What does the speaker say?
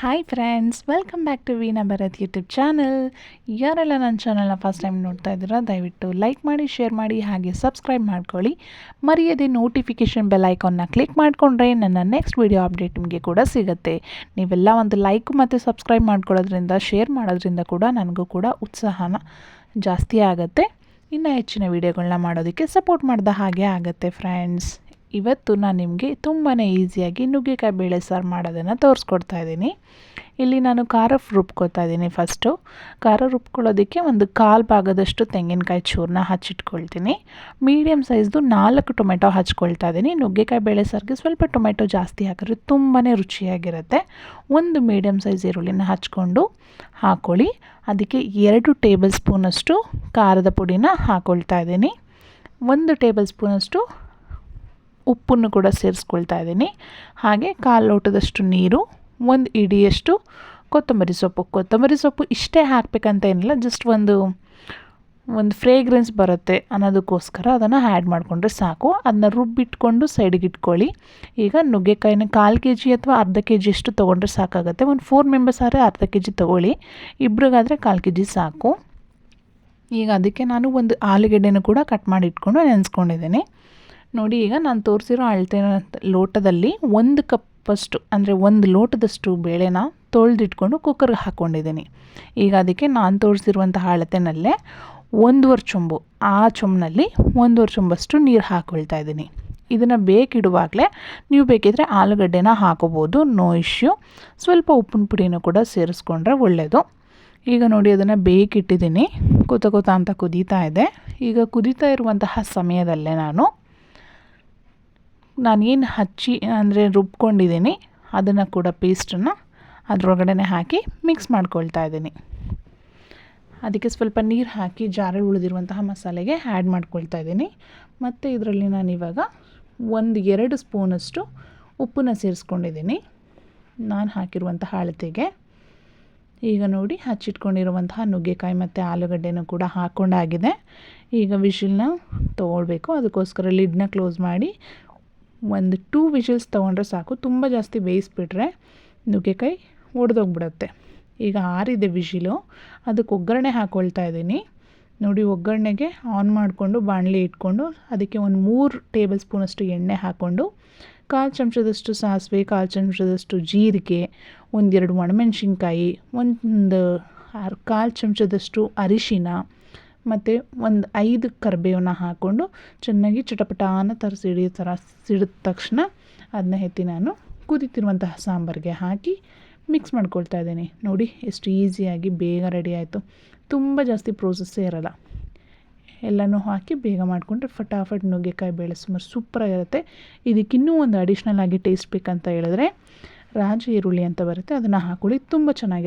Hi friends, welcome back to Veena Bharat YouTube channel. ಯಾರೆಲ್ಲ ನನ್ನ ಚಾನಲ್ನ ಫಸ್ಟ್ ಟೈಮ್ ನೋಡ್ತಾ ಇದ್ದೀರಾ, ದಯವಿಟ್ಟು ಲೈಕ್ ಮಾಡಿ, ಶೇರ್ ಮಾಡಿ, ಹಾಗೆ ಸಬ್ಸ್ಕ್ರೈಬ್ ಮಾಡ್ಕೊಳ್ಳಿ. ಮರೆಯದೆ ನೋಟಿಫಿಕೇಷನ್ ಬೆಲ್ ಐಕಾನ್ನ ಕ್ಲಿಕ್ ಮಾಡಿಕೊಂಡ್ರೆ ನನ್ನ ನೆಕ್ಸ್ಟ್ ವಿಡಿಯೋ ಅಪ್ಡೇಟ್ ನಿಮಗೆ ಕೂಡ ಸಿಗುತ್ತೆ. ನೀವೆಲ್ಲ ಒಂದು ಲೈಕ್ ಮತ್ತು ಸಬ್ಸ್ಕ್ರೈಬ್ ಮಾಡ್ಕೊಳ್ಳೋದ್ರಿಂದ, ಶೇರ್ ಮಾಡೋದ್ರಿಂದ ಕೂಡ ನನಗೂ ಕೂಡ ಉತ್ಸಾಹನ ಜಾಸ್ತಿ ಆಗುತ್ತೆ. ಇನ್ನು ಹೆಚ್ಚಿನ ವೀಡಿಯೋಗಳನ್ನ ಮಾಡೋದಕ್ಕೆ ಸಪೋರ್ಟ್ ಮಾಡಿದ ಹಾಗೆ ಆಗುತ್ತೆ ಫ್ರೆಂಡ್ಸ್. ಇವತ್ತು ನಾನು ನಿಮಗೆ ತುಂಬಾ ಈಸಿಯಾಗಿ ನುಗ್ಗೆಕಾಯಿ ಬೇಳೆ ಸಾರು ಮಾಡೋದನ್ನು ತೋರಿಸ್ಕೊಡ್ತಾ ಇದ್ದೀನಿ. ಇಲ್ಲಿ ನಾನು ಖಾರ ರುಬ್ಕೊತಾ ಇದ್ದೀನಿ. ಫಸ್ಟು ಖಾರ ರುಬ್ಕೊಳ್ಳೋದಕ್ಕೆ ಒಂದು 1/4 ಭಾಗದಷ್ಟು ತೆಂಗಿನಕಾಯಿ ಚೂರನ್ನ ಹಚ್ಚಿಟ್ಕೊಳ್ತೀನಿ. ಮೀಡಿಯಮ್ ಸೈಜ್ದು 4 ಟೊಮೆಟೊ ಹಚ್ಕೊಳ್ತಾ ಇದ್ದೀನಿ. ನುಗ್ಗೆಕಾಯಿ ಬೇಳೆ ಸಾರಿಗೆ ಸ್ವಲ್ಪ ಟೊಮೆಟೊ ಜಾಸ್ತಿ ಹಾಕಿದ್ರೆ ತುಂಬಾ ರುಚಿಯಾಗಿರುತ್ತೆ. ಒಂದು ಮೀಡಿಯಮ್ ಸೈಜ್ ಈರುಳ್ಳಿನ ಹಚ್ಕೊಂಡು ಹಾಕ್ಕೊಳ್ಳಿ. ಅದಕ್ಕೆ 2 ಟೇಬಲ್ ಸ್ಪೂನಷ್ಟು ಖಾರದ ಪುಡಿನ ಹಾಕ್ಕೊಳ್ತಾ ಇದ್ದೀನಿ. 1 ಟೇಬಲ್ ಸ್ಪೂನಷ್ಟು ಉಪ್ಪನ್ನು ಕೂಡ ಸೇರಿಸ್ಕೊಳ್ತಾ ಇದ್ದೀನಿ. ಹಾಗೆ 1/4 ಲೋಟದಷ್ಟು ನೀರು, 1 ಹಿಡಿಯಷ್ಟು ಕೊತ್ತಂಬರಿ ಸೊಪ್ಪು ಇಷ್ಟೇ ಹಾಕಬೇಕಂತ ಏನಿಲ್ಲ, ಜಸ್ಟ್ ಒಂದು ಫ್ರೇಗ್ರೆನ್ಸ್ ಬರುತ್ತೆ ಅನ್ನೋದಕ್ಕೋಸ್ಕರ ಅದನ್ನು ಆ್ಯಡ್ ಮಾಡಿಕೊಂಡ್ರೆ ಸಾಕು. ಅದನ್ನ ರುಬ್ಬಿಟ್ಕೊಂಡು ಸೈಡಿಗೆ ಇಟ್ಕೊಳ್ಳಿ. ಈಗ ನುಗ್ಗೆಕಾಯಿನ 1/4 kg ಅಥವಾ ಅರ್ಧ kg ಅಷ್ಟು ತೊಗೊಂಡ್ರೆ ಸಾಕಾಗುತ್ತೆ. ಒಂದು 4 ಮೆಂಬರ್ಸ್ ಆದರೆ ಅರ್ಧ kg ತೊಗೊಳ್ಳಿ, ಇಬ್ರಿಗಾದರೆ 1/4 kg ಸಾಕು. ಈಗ ಅದಕ್ಕೆ ನಾನು ಒಂದು ಆಲೂಗೆಡ್ಡೆನೂ ಕೂಡ ಕಟ್ ಮಾಡಿ ಇಟ್ಕೊಂಡು ನೆನೆಸ್ಕೊಂಡಿದ್ದೀನಿ. ನೋಡಿ, ಈಗ ನಾನು ತೋರಿಸಿರೋ ಅಳತೆ ಲೋಟದಲ್ಲಿ 1 ಕಪ್ಪಷ್ಟು ಅಂದರೆ 1 ಲೋಟದಷ್ಟು ಬೇಳೆನ ತೊಳೆದಿಟ್ಕೊಂಡು ಕುಕ್ಕರ್ಗೆ ಹಾಕ್ಕೊಂಡಿದ್ದೀನಿ. ಈಗ ಅದಕ್ಕೆ ನಾನು ತೋರಿಸಿರುವಂತಹ ಅಳತೆನಲ್ಲೇ 1/2 ಚೊಂಬು, ಆ ಚೊಂಬಿನಲ್ಲಿ 1/2 ಚೊಂಬಷ್ಟು ನೀರು ಹಾಕ್ಕೊಳ್ತಾ ಇದ್ದೀನಿ. ಇದನ್ನು ಬೇಕಿಡುವಾಗಲೇ ನೀವು ಬೇಕಿದ್ದರೆ ಆಲೂಗಡ್ಡೆನ ಹಾಕೋಬೋದು, ನೋ ಇಶ್ಯೂ. ಸ್ವಲ್ಪ ಉಪ್ಪಿನ ಪುಡಿನೂ ಕೂಡ ಸೇರಿಸ್ಕೊಂಡ್ರೆ ಒಳ್ಳೆಯದು. ಈಗ ನೋಡಿ, ಅದನ್ನು ಬೇಕಿಟ್ಟಿದ್ದೀನಿ. ಕೂತ ಅಂತ ಕುದೀತಾ ಇದೆ. ಈಗ ಕುದೀತಾ ಇರುವಂತಹ ಸಮಯದಲ್ಲೇ ನಾನೇನು ರುಬ್ಕೊಂಡಿದ್ದೀನಿ ಅದನ್ನು ಕೂಡ ಪೇಸ್ಟನ್ನು ಅದರೊಳಗಡೆ ಹಾಕಿ ಮಿಕ್ಸ್ ಮಾಡ್ಕೊಳ್ತಾ ಇದ್ದೀನಿ. ಅದಕ್ಕೆ ಸ್ವಲ್ಪ ನೀರು ಹಾಕಿ ಜಾರಲ್ಲಿ ಉಳಿದಿರುವಂತಹ ಮಸಾಲೆಗೆ ಆ್ಯಡ್ ಮಾಡ್ಕೊಳ್ತಾ ಇದ್ದೀನಿ. ಮತ್ತು ಇದರಲ್ಲಿ ನಾನಿವಾಗ 1-2 ಸ್ಪೂನಷ್ಟು ಉಪ್ಪನ್ನು ಸೇರಿಸ್ಕೊಂಡಿದ್ದೀನಿ ನಾನು ಹಾಕಿರುವಂತಹ ಅಳತೆಗೆ. ಈಗ ನೋಡಿ, ಹಚ್ಚಿಟ್ಕೊಂಡಿರುವಂತಹ ನುಗ್ಗೆಕಾಯಿ ಮತ್ತು ಆಲೂಗಡ್ಡೆನೂ ಕೂಡ ಹಾಕ್ಕೊಂಡಾಗಿದೆ. ಈಗ ವಿಷಿಲ್ನ ತೊಗೊಳ್ಬೇಕು. ಅದಕ್ಕೋಸ್ಕರ ಲಿಡ್ನ ಕ್ಲೋಸ್ ಮಾಡಿ 2 ವಿಷಲ್ಸ್ ತೊಗೊಂಡ್ರೆ ಸಾಕು. ತುಂಬ ಜಾಸ್ತಿ ಬೇಯಿಸ್ಬಿಟ್ರೆ ನುಗ್ಗೆಕಾಯಿ ಒಡೆದೋಗ್ಬಿಡುತ್ತೆ. ಈಗ ಆರಿದೆ ವಿಷಿಲು. ಅದಕ್ಕೆ ಒಗ್ಗರಣೆ ಹಾಕ್ಕೊಳ್ತಾ ಇದ್ದೀನಿ. ನೋಡಿ, ಒಗ್ಗರಣೆಗೆ ಆನ್ ಮಾಡಿಕೊಂಡು ಬಾಣಲಿ ಇಟ್ಕೊಂಡು ಅದಕ್ಕೆ 3 ಟೇಬಲ್ ಸ್ಪೂನಷ್ಟು ಎಣ್ಣೆ ಹಾಕ್ಕೊಂಡು 1/4 ಚಮಚದಷ್ಟು ಸಾಸಿವೆ, 1/4 ಚಮಚದಷ್ಟು ಜೀರಿಗೆ, 1-2 ಒಣಮೆಣ್ಸಿನ್ಕಾಯಿ, 1/4 ಚಮಚದಷ್ಟು ಅರಿಶಿನ ಮತ್ತು 5 ಕರಿಬೇವನ್ನ ಹಾಕ್ಕೊಂಡು ಚೆನ್ನಾಗಿ ಚಟಪಟಾನ ಸಿಡಿದ ತಕ್ಷಣ ಅದನ್ನ ಎತ್ತಿ ನಾನು ಕುದೀತಿರುವಂತಹ ಸಾಂಬಾರಿಗೆ ಹಾಕಿ ಮಿಕ್ಸ್ ಮಾಡ್ಕೊಳ್ತಾ ಇದ್ದೀನಿ. ನೋಡಿ, ಎಷ್ಟು ಈಸಿಯಾಗಿ ಬೇಗ ರೆಡಿ ಆಯಿತು. ತುಂಬ ಜಾಸ್ತಿ ಪ್ರೋಸೆಸ್ಸೇ ಇರೋಲ್ಲ. ಎಲ್ಲನೂ ಹಾಕಿ ಬೇಗ ಮಾಡಿಕೊಂಡ್ರೆ ಫಟಾಫಟ್ ನುಗ್ಗೆಕಾಯಿ ಬೇಳೆ ಸುಮಾರು ಸೂಪರಾಗಿರುತ್ತೆ. ಇದಕ್ಕಿನ್ನೂ ಒಂದು ಅಡಿಷ್ನಲ್ ಆಗಿ ಟೇಸ್ಟ್ ಬೇಕಂತ ಹೇಳಿದ್ರೆ ರಾಜ ಈರುಳ್ಳಿ ಅಂತ ಬರುತ್ತೆ, ಅದನ್ನು ಹಾಕ್ಕೊಳ್ಳಿ, ತುಂಬ ಚೆನ್ನಾಗಿ